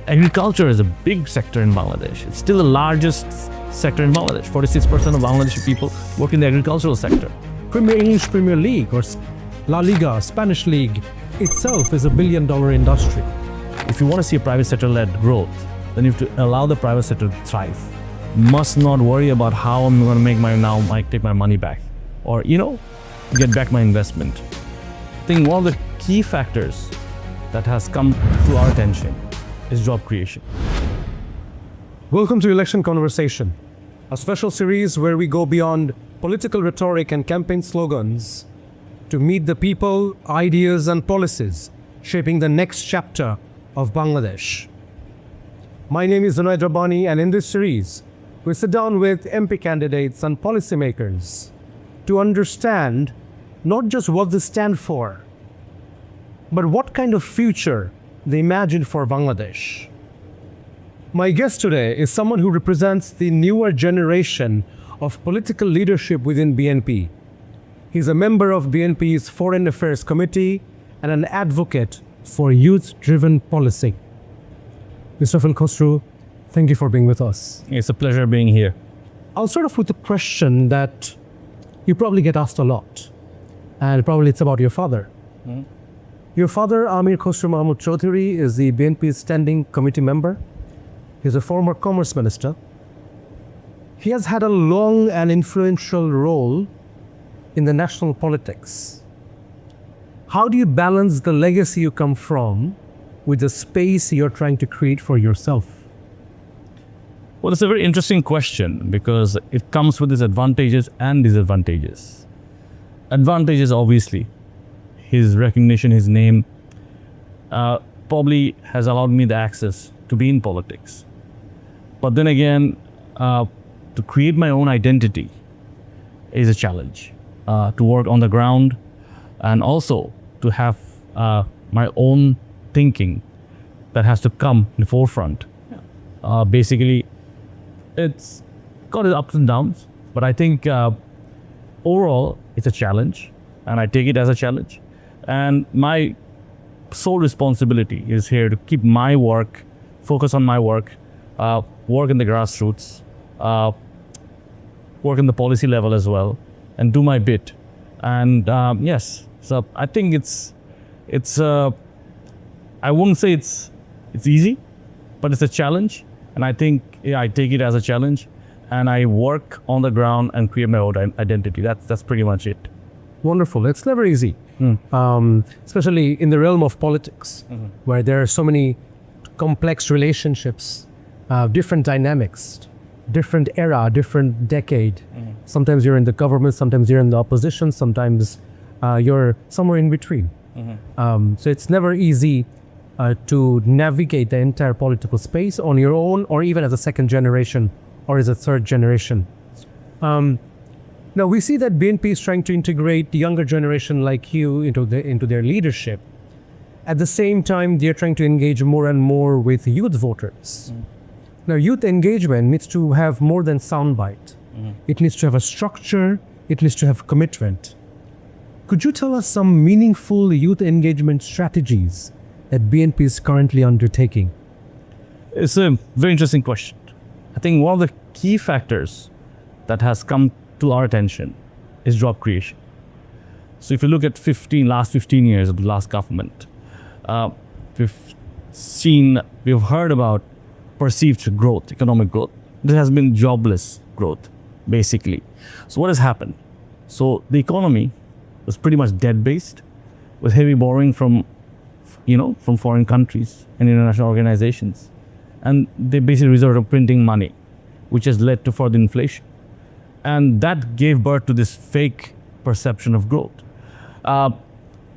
Agriculture is a big sector in Bangladesh. It's still the largest sector in Bangladesh. 46% of Bangladeshi people work in the agricultural sector. English Premier League or La Liga, Spanish League itself is $1 billion industry. If you want to see a private sector-led growth, then you have to allow the private sector to thrive. Must not worry about how I'm going to take my money back, or get back my investment. I think one of the key factors that has come to our attention is job creation. Welcome to Election Conversation, a special series where we go beyond political rhetoric and campaign slogans to meet the people, ideas and policies shaping the next chapter of Bangladesh. My name is Zunaed Rabbani, and in this series, we sit down with MP candidates and policymakers to understand not just what they stand for, but what kind of future they imagine for Bangladesh. My guest today is someone who represents the newer generation of political leadership within BNP. He's a member of BNP's Foreign Affairs Committee and an advocate for youth-driven policy. Israfil Khosru, thank you for being with us. It's a pleasure being here. I'll start off with a question that you probably get asked a lot, and probably it's about your father. Your father, Amir Khosru Mahmood Chaudhary, is the BNP's standing committee member. He's a former commerce minister. He has had a long and influential role in the national politics. How do you balance the legacy you come from with the space you're trying to create for yourself? Well, it's a very interesting question because it comes with its advantages and disadvantages. Advantages, obviously, his recognition, his name, probably has allowed me the access to be in politics. But then again, to create my own identity is a challenge. To work on the ground and also to have my own thinking that has to come in the forefront. Basically, it's got its ups and downs, but I think overall it's a challenge, and I take it as a challenge. And my sole responsibility is here to keep my work, focus on my work, work in the grassroots, work in the policy level as well, and do my bit. And yes, so I think it's I wouldn't say it's easy, but it's a challenge. And I think I take it as a challenge, and I work on the ground and create my own identity. That's pretty much it. Wonderful. It's never easy, especially in the realm of politics, where there are so many complex relationships, different dynamics, different era, different decade. Sometimes you're in the government, sometimes you're in the opposition, sometimes you're somewhere in between. So it's never easy to navigate the entire political space on your own, or even as a second generation or as a third generation. Now we see that BNP is trying to integrate the younger generation like you into their leadership. At the same time, they're trying to engage more and more with youth voters. Now, youth engagement needs to have more than soundbite. It needs to have a structure. It needs to have commitment. Could you tell us some meaningful youth engagement strategies that BNP is currently undertaking? It's a very interesting question. I think one of the key factors that has come to our attention is job creation. So if you look at last 15 years of the last government, we've heard about perceived growth, economic growth. There has been jobless growth, basically. So what has happened? So the economy was pretty much debt-based, with heavy borrowing from foreign countries and international organizations. And they basically resorted to printing money, which has led to further inflation. And that gave birth to this fake perception of growth.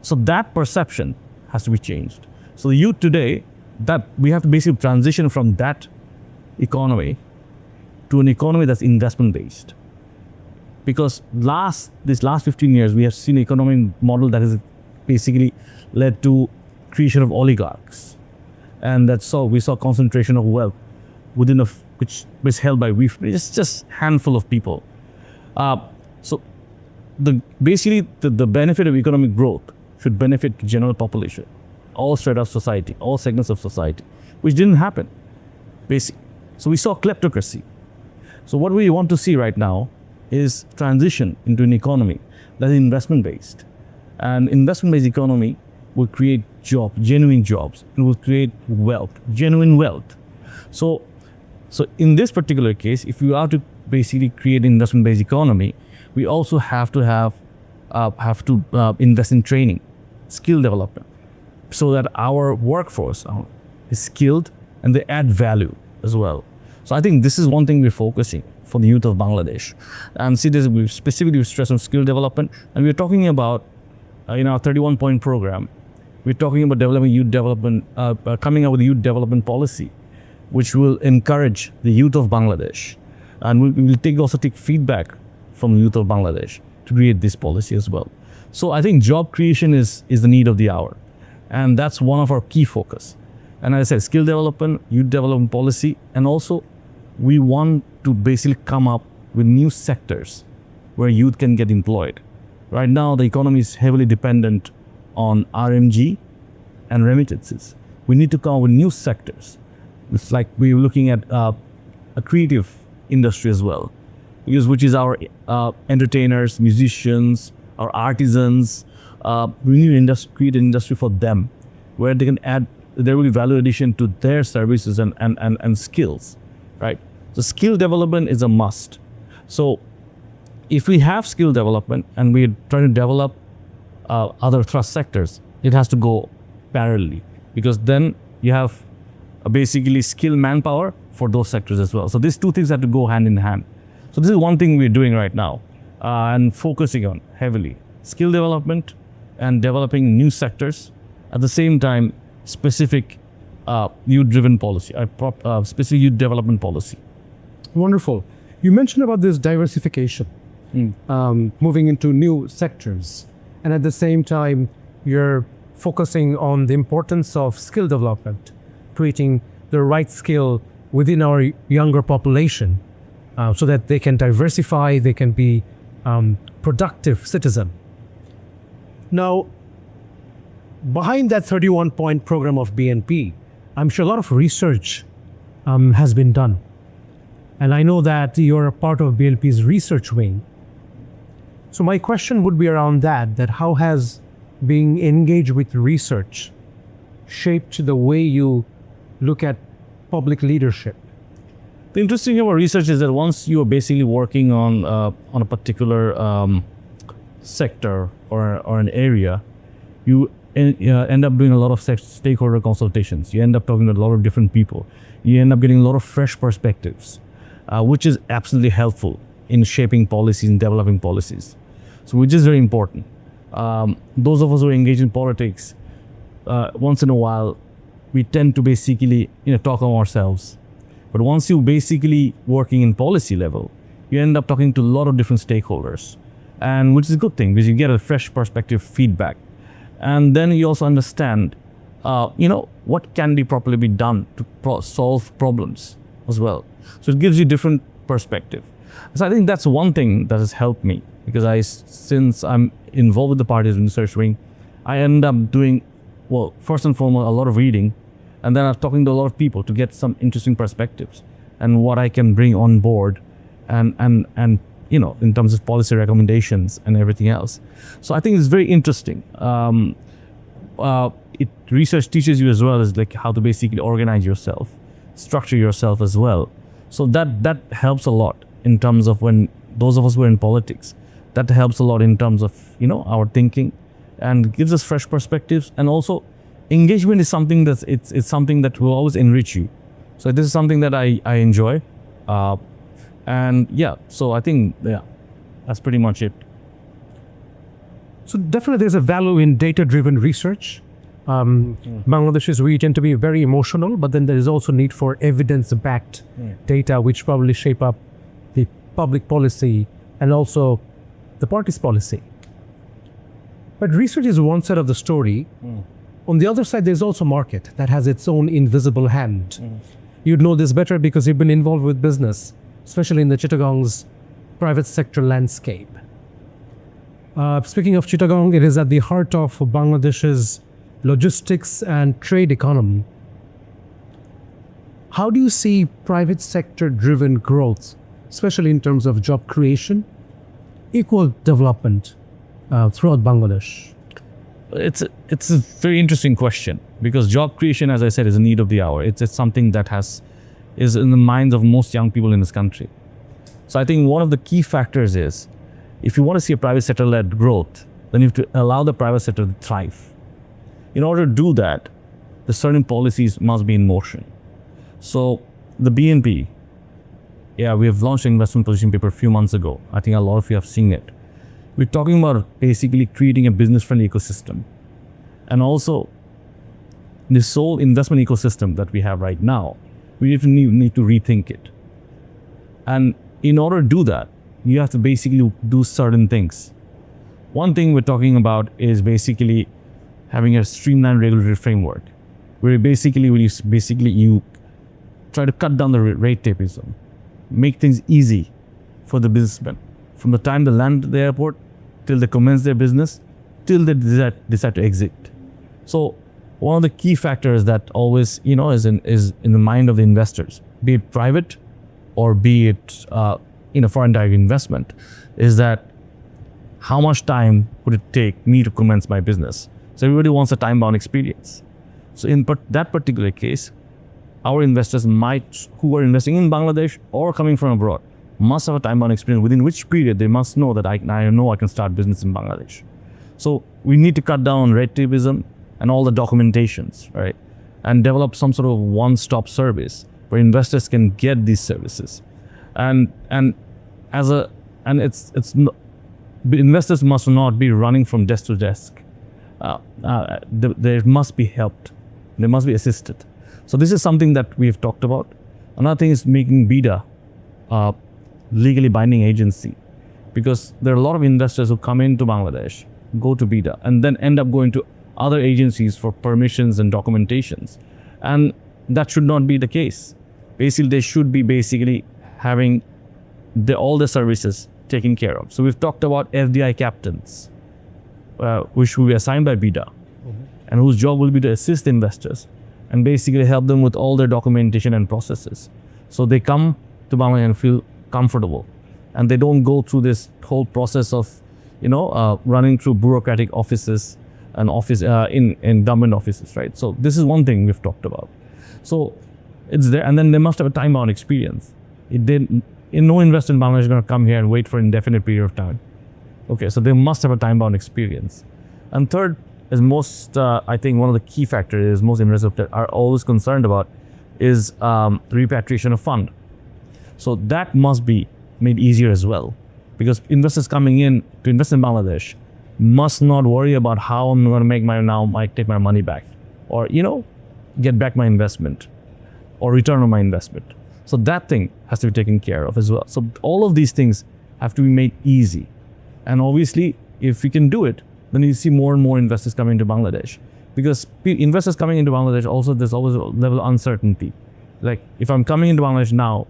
So that perception has to be changed. So the youth today, that we have to basically transition from that economy to an economy that's investment-based. Because these last 15 years, we have seen an economic model that has basically led to creation of oligarchs. And we saw concentration of wealth within which was held by just handful of people. So basically the benefit of economic growth should benefit the general population, all strata of society, all segments of society. which didn't happen, basically. So we saw kleptocracy. So what we want to see right now is transition into an economy that is investment-based. And investment-based economy will create jobs, genuine jobs. It will create wealth, genuine wealth. So in this particular case, if you are to basically create an investment-based economy, we also have to invest in training, skill development, so that our workforce is skilled and they add value as well. So I think this is one thing we're focusing for the youth of Bangladesh. And see this, we specifically stress on skill development, and we're talking about in our 31-point program, we're talking about developing youth development, coming up with a youth development policy, which will encourage the youth of Bangladesh. And we will also take feedback from the youth of Bangladesh to create this policy as well. So I think job creation is the need of the hour. And that's one of our key focus. And as I said, skill development, youth development policy, and also we want to basically come up with new sectors where youth can get employed. Right now, the economy is heavily dependent on RMG and remittances. We need to come up with new sectors. It's like we're looking at a creative industry as well, which is our entertainers, musicians, our artisans. We need to create an industry for them where they can add, there will be value addition to their services and skills, right? So skill development is a must. So if we have skill development and we're trying to develop other thrust sectors, it has to go parallelly, because then you have basically skilled manpower for those sectors as well. So these two things have to go hand in hand. So this is one thing we're doing right now and focusing on heavily. Skill development and developing new sectors. At the same time, specific youth-driven policy, specific youth development policy. Wonderful. You mentioned about this diversification, moving into new sectors. And at the same time, you're focusing on the importance of skill development, creating the right skill within our younger population so that they can diversify, they can be productive citizen. Now, behind that 31-point program of BNP, I'm sure a lot of research has been done. And I know that you're a part of BNP's research wing. So my question would be around that how has being engaged with research shaped the way you look at public leadership? The interesting thing about research is that once you are basically working on a particular sector or an area, you end up doing a lot of stakeholder consultations. You end up talking to a lot of different people. You end up getting a lot of fresh perspectives, which is absolutely helpful in shaping policies and developing policies. So which is very important. Those of us who are engaged in politics, once in a while, we tend to basically talk on ourselves. But once you basically working in policy level, you end up talking to a lot of different stakeholders, and which is a good thing because you get a fresh perspective feedback. And then you also understand, what can be properly be done to solve problems as well. So it gives you different perspective. So I think that's one thing that has helped me, because since I'm involved with the party's research wing, I end up doing, well, first and foremost, a lot of reading, and then I'm talking to a lot of people to get some interesting perspectives and what I can bring on board, and in terms of policy recommendations and everything else. So I think it's very interesting. Research teaches you as well as like how to basically organize yourself, structure yourself as well. So that helps a lot in terms of when those of us who are in politics. That helps a lot in terms of our thinking, and gives us fresh perspectives. And also, engagement is something that's it's something that will always enrich you. So this is something that I enjoy. And yeah, so I think, that's pretty much it. So definitely there's a value in data-driven research. Bangladeshis, we tend to be very emotional, but then there is also need for evidence-backed data, which probably shape up the public policy and also the party's policy. But research is one side of the story. On the other side, there's also market that has its own invisible hand. You'd know this better because you've been involved with business, especially in the Chittagong's private sector landscape. Speaking of Chittagong, it is at the heart of Bangladesh's logistics and trade economy. how do you see private sector driven growth, especially in terms of job creation, equal development throughout Bangladesh? It's a very interesting question, because job creation, as I said, is a need of the hour. It's something that is in the minds of most young people in this country. So I think one of the key factors is, if you want to see a private sector-led growth, then you have to allow the private sector to thrive. In order to do that, the certain policies must be in motion. So the BNP, we have launched an investment position paper a few months ago. I think a lot of you have seen it. We're talking about basically creating a business-friendly ecosystem. And also, this whole investment ecosystem that we have right now, we need to rethink it. And in order to do that, you have to basically do certain things. One thing we're talking about is basically having a streamlined regulatory framework, where you try to cut down the red tapeism, make things easy for the businessmen from the time they land at the airport till they commence their business, till they decide to exit. So one of the key factors that always is in the mind of the investors, be it private or be it foreign direct investment, is that how much time would it take me to commence my business? So everybody wants a time-bound experience. So in that particular case, our investors who are investing in Bangladesh or coming from abroad, must have a time-bound experience within which period they must know that I know I can start business in Bangladesh. So we need to cut down on red tapeism and all the documentations, right? And develop some sort of one-stop service where investors can get these services. Investors must not be running from desk to desk. They must be helped. They must be assisted. So this is something that we have talked about. Another thing is making BIDA legally binding agency, because there are a lot of investors who come into Bangladesh, go to BIDA, and then end up going to other agencies for permissions and documentations. And that should not be the case. Basically, they should be having all the services taken care of. So we've talked about FDI captains, which will be assigned by BIDA, and whose job will be to assist investors and basically help them with all their documentation and processes. So they come to Bangladesh and feel comfortable, and they don't go through this whole process of running through bureaucratic offices and in government offices, right? So this is one thing we've talked about. So it's there, and then they must have a time-bound experience. No investor in Bangladesh is going to come here and wait for an indefinite period of time. Okay, so they must have a time-bound experience. And third is I think one of the key factors is most investors are always concerned about is repatriation of fund. So that must be made easier as well, because investors coming in to invest in Bangladesh must not worry about how I'm going to take my money back, or get back my investment or return on my investment. So that thing has to be taken care of as well. So all of these things have to be made easy. And obviously, if we can do it, then you see more and more investors coming into Bangladesh. Because investors coming into Bangladesh, also there's always a level of uncertainty. Like, if I'm coming into Bangladesh now,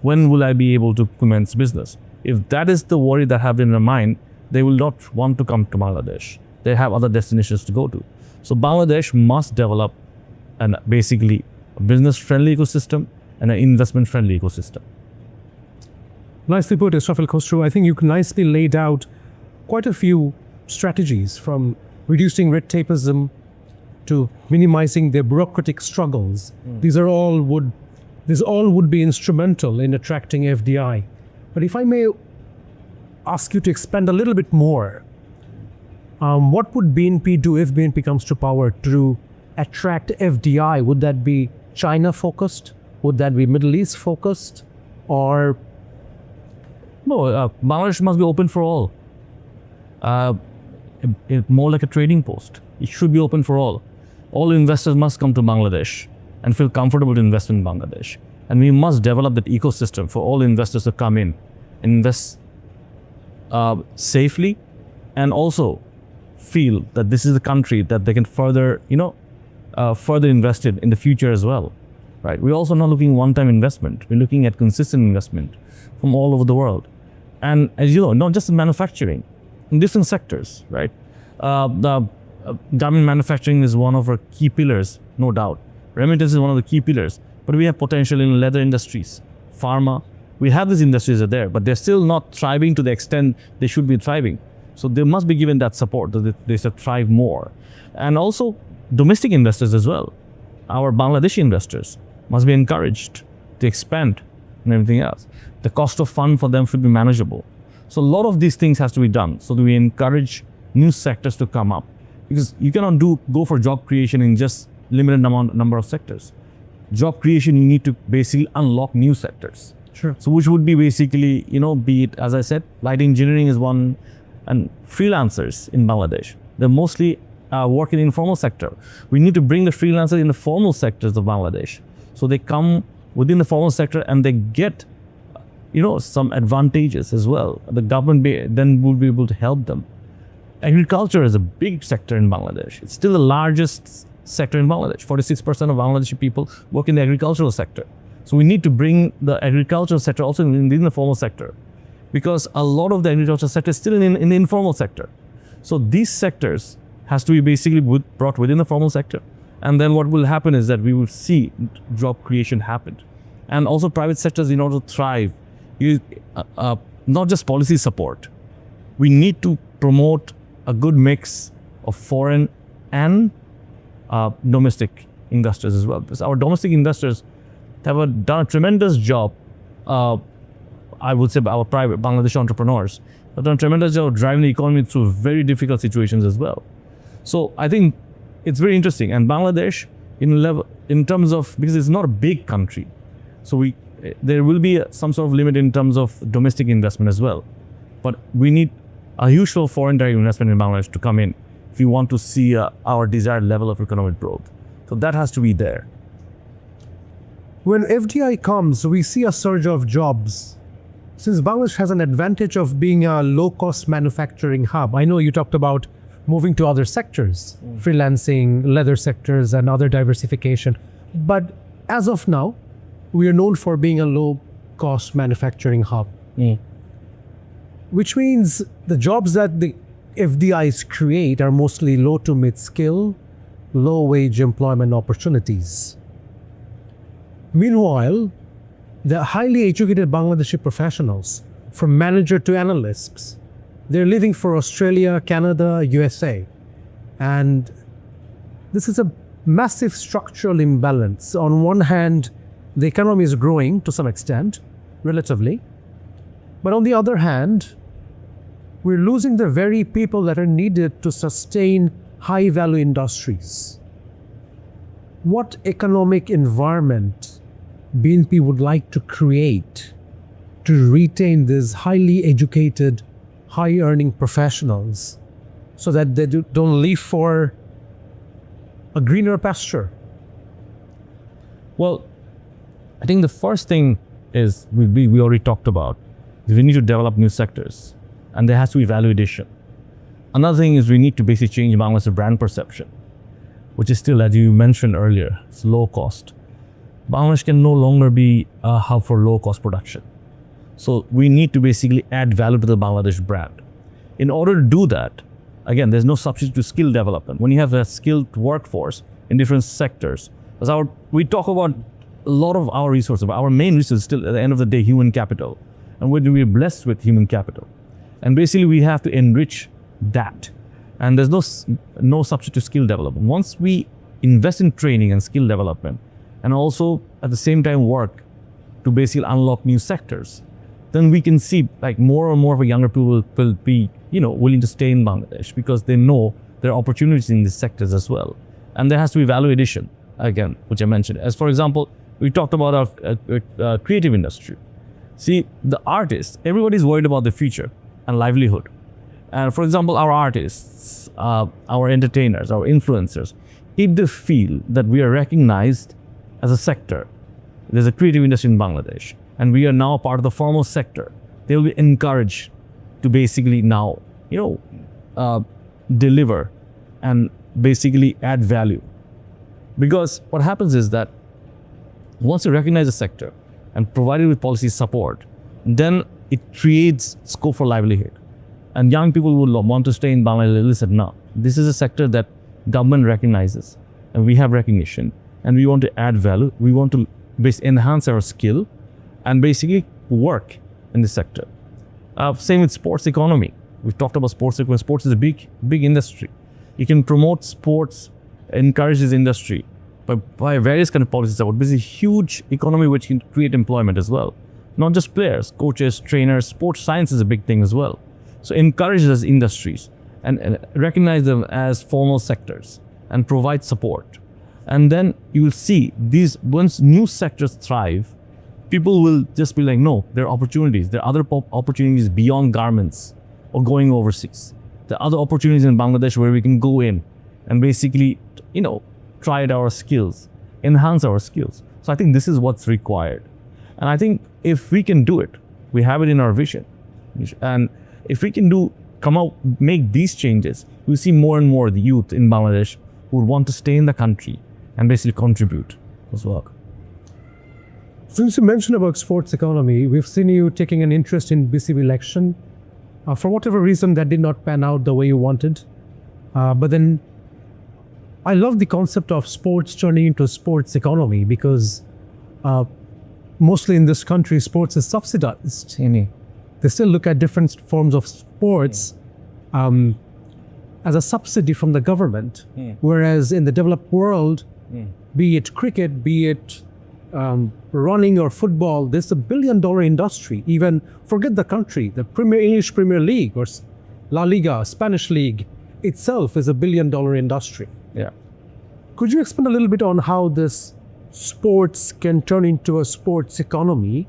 when will I be able to commence business? If that is the worry that have in their mind, they will not want to come to Bangladesh. They have other destinations to go to. So Bangladesh must develop basically a business-friendly ecosystem and an investment-friendly ecosystem. Nicely put, Israfil Khosru. I think you nicely laid out quite a few strategies, from reducing red tapeism to minimizing their bureaucratic struggles. These all would be instrumental in attracting FDI. But if I may ask you to expand a little bit more, what would BNP do if BNP comes to power to attract FDI? Would that be China-focused? Would that be Middle East-focused? Or no, Bangladesh must be open for all. More like a trading post. It should be open for all. All investors must come to Bangladesh and feel comfortable to invest in Bangladesh. And we must develop that ecosystem for all investors to come in, invest safely, and also feel that this is a country that they can further invest in the future as well, right? We're also not looking one-time investment. We're looking at consistent investment from all over the world. And as you know, not just in manufacturing, in different sectors, right? The garment manufacturing is one of our key pillars, no doubt. Remittance is one of the key pillars. but we have potential in leather industries, pharma. We have these industries are there, but they're still not thriving to the extent they should be thriving. So they must be given that support that they should thrive more. And also domestic investors as well. Our Bangladeshi investors must be encouraged to expand and everything else. The cost of fund for them should be manageable. So a lot of these things has to be done so that we encourage new sectors to come up. Because you cannot go for job creation in just limited number of sectors. Job creation, you need to basically unlock new sectors. Sure. So which would be basically, be it, as I said, light engineering is one, and freelancers in Bangladesh. They're mostly working in informal sector. We need to bring the freelancers in the formal sectors of Bangladesh. So they come within the formal sector and they get, some advantages as well. The government then will be able to help them. Agriculture is a big sector in Bangladesh. It's still the largest sector in Bangladesh. 46% of Bangladeshi people work in the agricultural sector. So we need to bring the agricultural sector also in the formal sector, because a lot of the agricultural sector is still in the informal sector. So these sectors has to be basically brought within the formal sector. And then what will happen is that we will see job creation happen. And also private sectors, in order to thrive, not just policy support. We need to promote a good mix of foreign and domestic investors as well. Because our domestic investors have done a tremendous job. I would say our private Bangladeshi entrepreneurs have done a tremendous job driving the economy through very difficult situations as well. So I think it's very interesting. And Bangladesh, in terms of, because it's not a big country, so there will be some sort of limit in terms of domestic investment as well. But we need a huge foreign direct investment in Bangladesh to come in if we want to see our desired level of economic growth. So that has to be there. When FDI comes, we see a surge of jobs. Since Bangladesh has an advantage of being a low-cost manufacturing hub, I know you talked about moving to other sectors, freelancing, leather sectors, and other diversification. But as of now, we are known for being a low-cost manufacturing hub. Which means the jobs that the FDIs create are mostly low to mid-skill, low-wage employment opportunities. Meanwhile, the highly educated Bangladeshi professionals, from manager to analysts, they're leaving for Australia, Canada, USA. And this is a massive structural imbalance. On one hand, the economy is growing to some extent, relatively. But on the other hand, we're losing the very people that are needed to sustain high-value industries. What economic environment BNP would like to create to retain these highly educated, high-earning professionals so that they don't leave for a greener pasture? Well, I think the first thing is we already talked about. We need to develop new sectors, and there has to be value addition. Another thing is we need to basically change Bangladesh's brand perception, which is still, as you mentioned earlier, it's low cost. Bangladesh can no longer be a hub for low cost production. So we need to basically add value to the Bangladesh brand. In order to do that, again, there's no substitute to skill development. When you have a skilled workforce in different sectors, we talk about a lot of our resources, but our main resource is still, at the end of the day, human capital. And we're blessed with human capital. And basically, we have to enrich that. And there's no substitute to skill development. Once we invest in training and skill development, and also at the same time work to basically unlock new sectors, then we can see like more and more of a younger people will be, willing to stay in Bangladesh because they know there are opportunities in these sectors as well. And there has to be value addition, again, which I mentioned. As for example, we talked about our creative industry. See, the artists, everybody's worried about the future and livelihood. And for example, our artists, our entertainers, our influencers, if they feel that we are recognized as a sector, there's a creative industry in Bangladesh, and we are now part of the formal sector, they will be encouraged to basically now, deliver and basically add value. Because what happens is that once you recognize a sector and provide it with policy support, then it creates scope for livelihood. And young people will want to stay in Bangladesh. Listen, no, this is a sector that government recognizes, and we have recognition, and we want to add value. We want to enhance our skill and basically work in this sector. Same with sports economy. We've talked about sports economy. Sports is a big industry. You can promote sports, encourage this industry by various kind of policies. This is a huge economy which can create employment as well. Not just players, coaches, trainers. Sports science is a big thing as well. So encourage those industries and recognize them as formal sectors and provide support. And then you will see once new sectors thrive, people will just be like, no, there are opportunities. There are other opportunities beyond garments or going overseas. There are other opportunities in Bangladesh where we can go in and basically, try out our skills, enhance our skills. So I think this is what's required. And I think if we can do it, we have it in our vision. And if we can make these changes, we see more and more the youth in Bangladesh who would want to stay in the country and basically contribute as well. Since you mentioned about sports economy, we've seen you taking an interest in BCB election. For whatever reason, that did not pan out the way you wanted. But then I love the concept of sports turning into sports economy because mostly in this country, sports is subsidized. They still look at different forms of sports as a subsidy from the government. Whereas in the developed world, be it cricket, be it running or football, there's a billion-dollar industry. Even forget the country, the English Premier League or La Liga, Spanish League itself is a billion-dollar industry. Yeah. Could you expand a little bit on how this sports can turn into a sports economy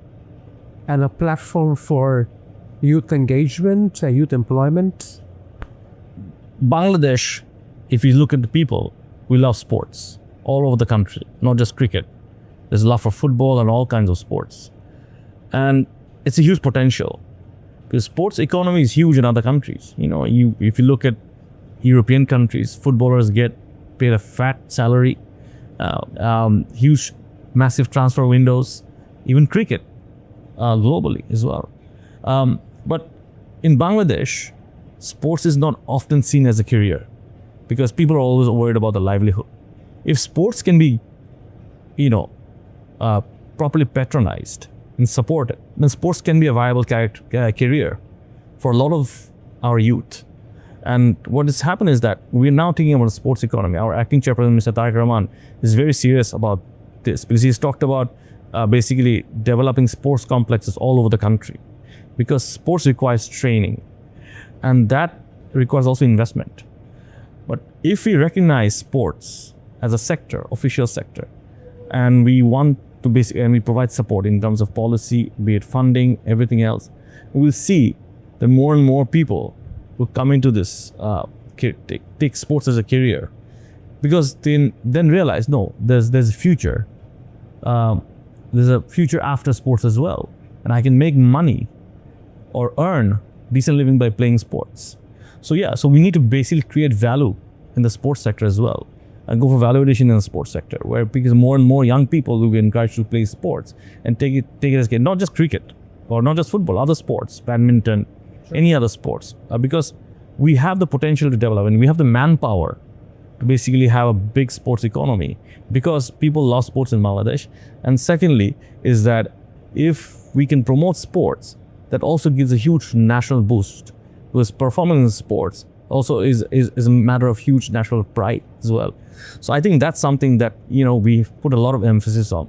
and a platform for youth engagement, youth employment? Bangladesh, if you look at the people, we love sports all over the country, not just cricket. There's love for football and all kinds of sports. And it's a huge potential because sports economy is huge in other countries. If you look at European countries, footballers get paid a fat salary, huge, massive transfer windows, even cricket globally as well. But in Bangladesh, sports is not often seen as a career because people are always worried about the livelihood. If sports can be, properly patronized and supported, then sports can be a viable career for a lot of our youth. And what has happened is that we're now thinking about a sports economy. Our acting chairperson, Mr. Tariq Rahman, is very serious about this because he's talked about basically developing sports complexes all over the country because sports requires training and that requires also investment. But if we recognize sports as a sector, official sector, and we want to and we provide support in terms of policy, be it funding, everything else, we'll see that more and more people will come into this, take sports as a career, because then realize, no, there's a future. There's a future after sports as well, and I can make money or earn decent living by playing sports. So we need to basically create value in the sports sector as well, and go for validation in the sports sector, because more and more young people will be encouraged to play sports and take it as a game, not just cricket or not just football, other sports, badminton, any other sports, because we have the potential to develop and we have the manpower to basically have a big sports economy because people love sports in Bangladesh. And secondly is that if we can promote sports, that also gives a huge national boost because performing in sports also is a matter of huge national pride as well. So I think that's something that we've put a lot of emphasis on,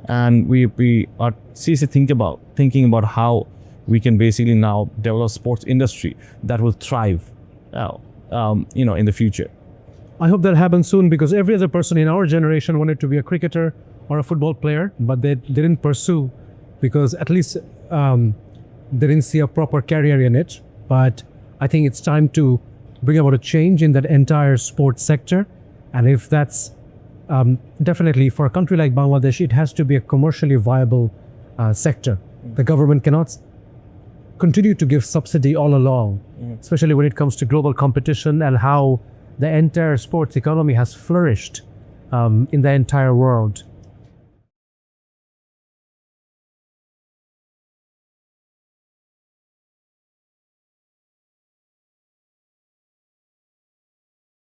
and we are seriously thinking about how we can basically now develop sports industry that will thrive in the future. I hope that happens soon because every other person in our generation wanted to be a cricketer or a football player, but they didn't pursue because at least they didn't see a proper career in it. But I think it's time to bring about a change in that entire sports sector. And if that's definitely for a country like Bangladesh, it has to be a commercially viable sector. The government cannot continue to give subsidy all along, especially when it comes to global competition and how the entire sports economy has flourished in the entire world.